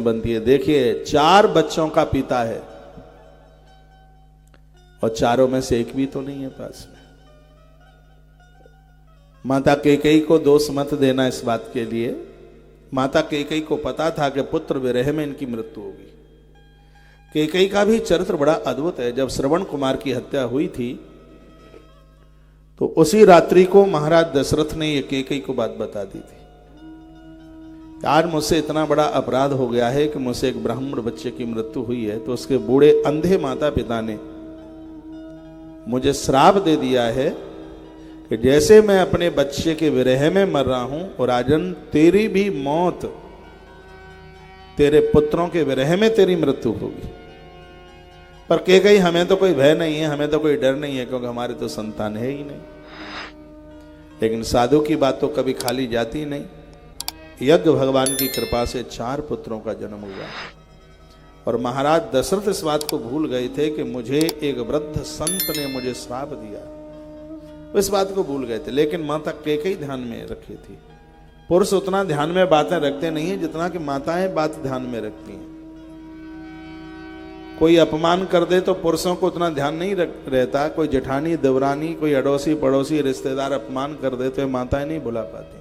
बनती है। देखिए 4 बच्चों का पिता है और चारों में से एक भी तो नहीं है पास में। माता कैकेयी को दोष मत देना इस बात के लिए। माता कैकेयी को पता था कि पुत्र विरह में इनकी मृत्यु होगी। कैकेयी का भी चरित्र बड़ा अद्भुत है। जब श्रवण कुमार की हत्या हुई थी तो उसी रात्रि को महाराज दशरथ ने ये कैकेयी को बात बता दी थी, आज मुझसे इतना बड़ा अपराध हो गया है कि मुझसे एक ब्राह्मण बच्चे की मृत्यु हुई है, तो उसके बूढ़े अंधे माता पिता ने मुझे श्राप दे दिया है कि जैसे मैं अपने बच्चे के विरह में मर रहा हूं, और राजन तेरी भी मौत, तेरे पुत्रों के विरह में तेरी मृत्यु होगी। पर कैकेयी हमें तो कोई भय नहीं है, हमें तो कोई डर नहीं है, क्योंकि हमारे तो संतान है ही नहीं। लेकिन साधु की बात तो कभी खाली जाती नहीं। यज्ञ भगवान की कृपा से 4 पुत्रों का जन्म हुआ और महाराज दशरथ इस बात को भूल गए थे कि मुझे एक वृद्ध संत ने मुझे श्राप दिया, इस बात को भूल गए थे। लेकिन माता कैकेयी ध्यान में रखी थी। पुरुष उतना ध्यान में बातें रखते नहीं है जितना कि माताएं बात ध्यान में रखती हैं। कोई अपमान कर दे तो पुरुषों को उतना ध्यान नहीं रहता। कोई जेठानी देवरानी, कोई अड़ोसी पड़ोसी रिश्तेदार अपमान कर दे तो माताएं नहीं बुला पाती।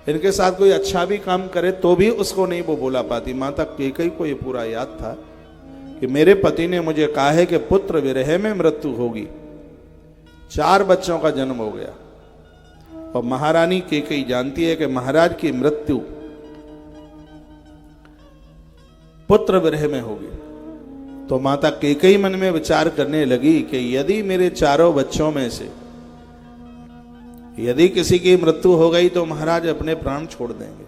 इनके साथ कोई अच्छा भी काम करे तो भी उसको नहीं वो बोला पाती। माता कैकेयी को ये पूरा याद था कि मेरे पति ने मुझे कहा है कि पुत्र विरह में मृत्यु होगी। 4 बच्चों का जन्म हो गया और महारानी कैकेयी जानती है कि महाराज की मृत्यु पुत्र विरह में होगी। तो माता कैकेयी मन में विचार करने लगी कि यदि मेरे 4 बच्चों में से यदि किसी की मृत्यु हो गई तो महाराज अपने प्राण छोड़ देंगे।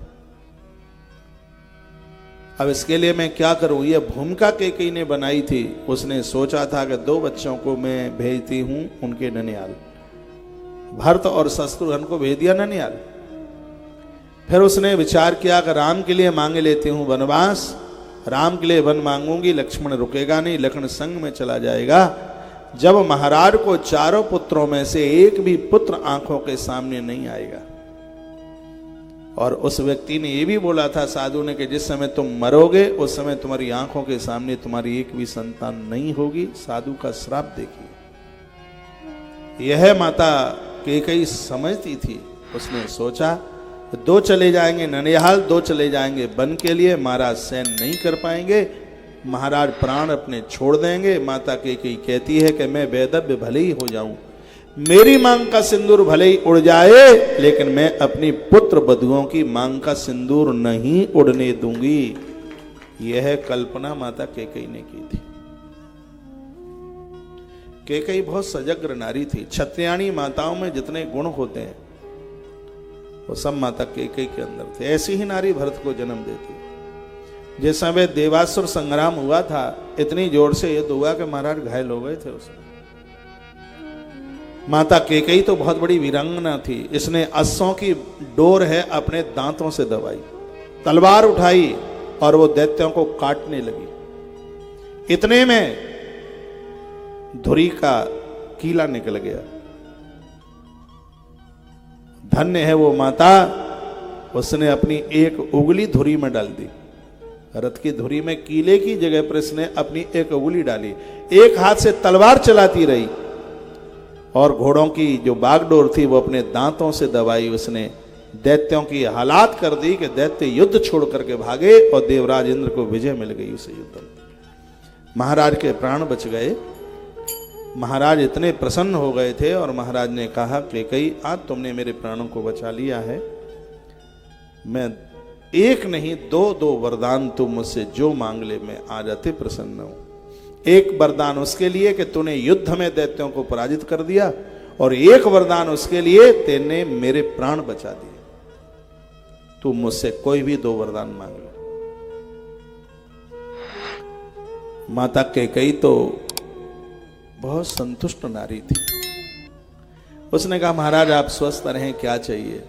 अब इसके लिए मैं क्या करूं? यह भूमिका कैकेयी ने बनाई थी। उसने सोचा था कि 2 बच्चों को मैं भेजती हूं उनके ननिहाल, भरत और शत्रुघ्न को भेज दिया ननिहाल। फिर उसने विचार किया कि राम के लिए मांग लेती हूं वनवास, राम के लिए वन मांगूंगी, लक्ष्मण रुकेगा नहीं, लक्ष्मण संग में चला जाएगा। जब महाराज को 4 पुत्रों में से एक भी पुत्र आंखों के सामने नहीं आएगा, और उस व्यक्ति ने यह भी बोला था साधु ने कि जिस समय तुम मरोगे उस समय तुम्हारी आंखों के सामने तुम्हारी एक भी संतान नहीं होगी। साधु का श्राप देखिए। यह माता कैकेयी समझती थी। उसने सोचा 2 चले जाएंगे ननिहाल, 2 चले जाएंगे वन के लिए, महाराज सहन नहीं कर पाएंगे, महाराज प्राण अपने छोड़ देंगे। माता कैकेयी कहती है कि मैं वैधव्य भले ही हो जाऊं, मेरी मांग का सिंदूर भले ही उड़ जाए, लेकिन मैं अपनी पुत्र बधुओं की मांग का सिंदूर नहीं उड़ने दूंगी। यह कल्पना माता कैकेयी ने की थी। कैकेयी बहुत सजग नारी थी। क्षत्रियाणी माताओं में जितने गुण होते हैं वो सब माता कैकेयी के अंदर थे। ऐसी ही नारी भरत को जन्म देती। जिस समय देवासुर संग्राम हुआ था, इतनी जोर से युद्ध हुआ कि महाराज घायल हो गए थे उसमें। माता कैकेयी तो बहुत बड़ी वीरांगना थी। इसने अस्सों की डोर है अपने दांतों से दबाई, तलवार उठाई और वो दैत्यों को काटने लगी। इतने में धुरी का कीला निकल गया। धन्य है वो माता, उसने अपनी एक उंगली धुरी में डाल दी। रथ की धुरी में कीले की जगह पर इसने अपनी एक उंगली डाली, एक हाथ से तलवार चलाती रही और घोड़ों की जो बागडोर थी वो अपने दांतों से दबाई। उसने दैत्यों की हालात कर दी कि दैत्य युद्ध छोड़ करके भागे और देवराज इंद्र को विजय मिल गई उस युद्ध में। महाराज के प्राण बच गए। महाराज इतने प्रसन्न हो गए थे और महाराज ने कहा कैकेयी आज तुमने मेरे प्राणों को बचा लिया है, मैं एक नहीं 2 वरदान तुम मुझसे जो मांग ले मैं आज अति प्रसन्न हूं। एक वरदान उसके लिए कि तूने युद्ध में दैत्यों को पराजित कर दिया, और एक वरदान उसके लिए तेने मेरे प्राण बचा दिए। तू मुझसे कोई भी 2 वरदान मांग ले। माता कैकेयी तो बहुत संतुष्ट नारी थी। उसने कहा महाराज आप स्वस्थ रहें, क्या चाहिए?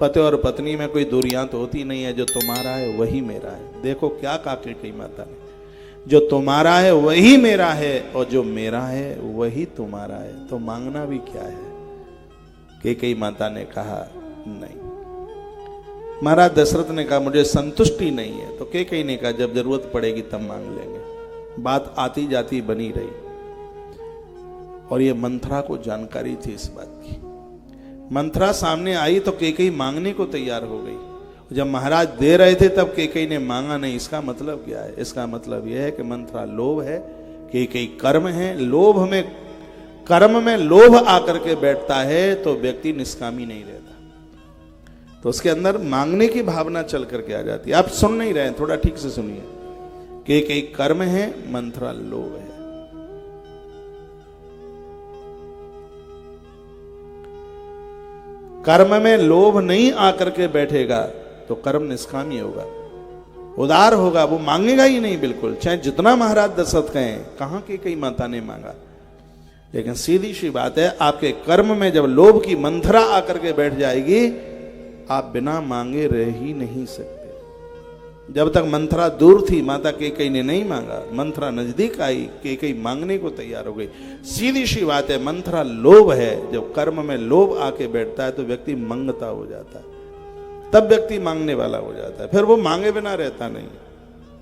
पति और पत्नी में कोई दूरियां तो होती नहीं है। जो तुम्हारा है वही मेरा है। देखो क्या कहा कैकेयी माता ने, जो तुम्हारा है वही मेरा है और जो मेरा है वही तुम्हारा है, तो मांगना भी क्या है? कैकेयी माता ने कहा नहीं, महाराज दशरथ ने कहा मुझे संतुष्टि नहीं है, तो कैकेयी ने कहा जब जरूरत पड़ेगी तब मांग लेंगे। बात आती जाती बनी रही और ये मंथरा को जानकारी थी इस बात की। मंथरा सामने आई तो कैकेयी मांगने को तैयार हो गई। जब महाराज दे रहे थे तब कैकेयी ने मांगा नहीं। इसका मतलब क्या है? इसका मतलब यह है कि मंथरा लोभ है, कैकेयी कर्म है। लोभ में, कर्म में लोभ आकर के बैठता है तो व्यक्ति निष्कामी नहीं रहता, तो उसके अंदर मांगने की भावना चल करके आ जाती है। आप सुन नहीं रहे हैं, थोड़ा ठीक से सुनिए। कैकेयी कर्म है, मंथरा लोभ है। कर्म में लोभ नहीं आकर के बैठेगा तो कर्म निष्कामी होगा, उदार होगा, वो मांगेगा ही नहीं बिल्कुल, चाहे जितना महाराज दशरथ कहें। कहां कैकेयी माता ने मांगा? लेकिन सीधी सी बात है, आपके कर्म में जब लोभ की मंथरा आकर के बैठ जाएगी, आप बिना मांगे रह ही नहीं सकते। जब तक मंथरा दूर थी, माता कैकेयी ने नहीं मांगा। मंथरा नजदीक आई, कैकेयी मांगने को तैयार हो गई। सीधी सी बात है, मंथरा लोभ है। जब कर्म में लोभ आके बैठता है तो व्यक्ति मंगता हो जाता है, तब व्यक्ति मांगने वाला हो जाता है, फिर वो मांगे बिना रहता नहीं।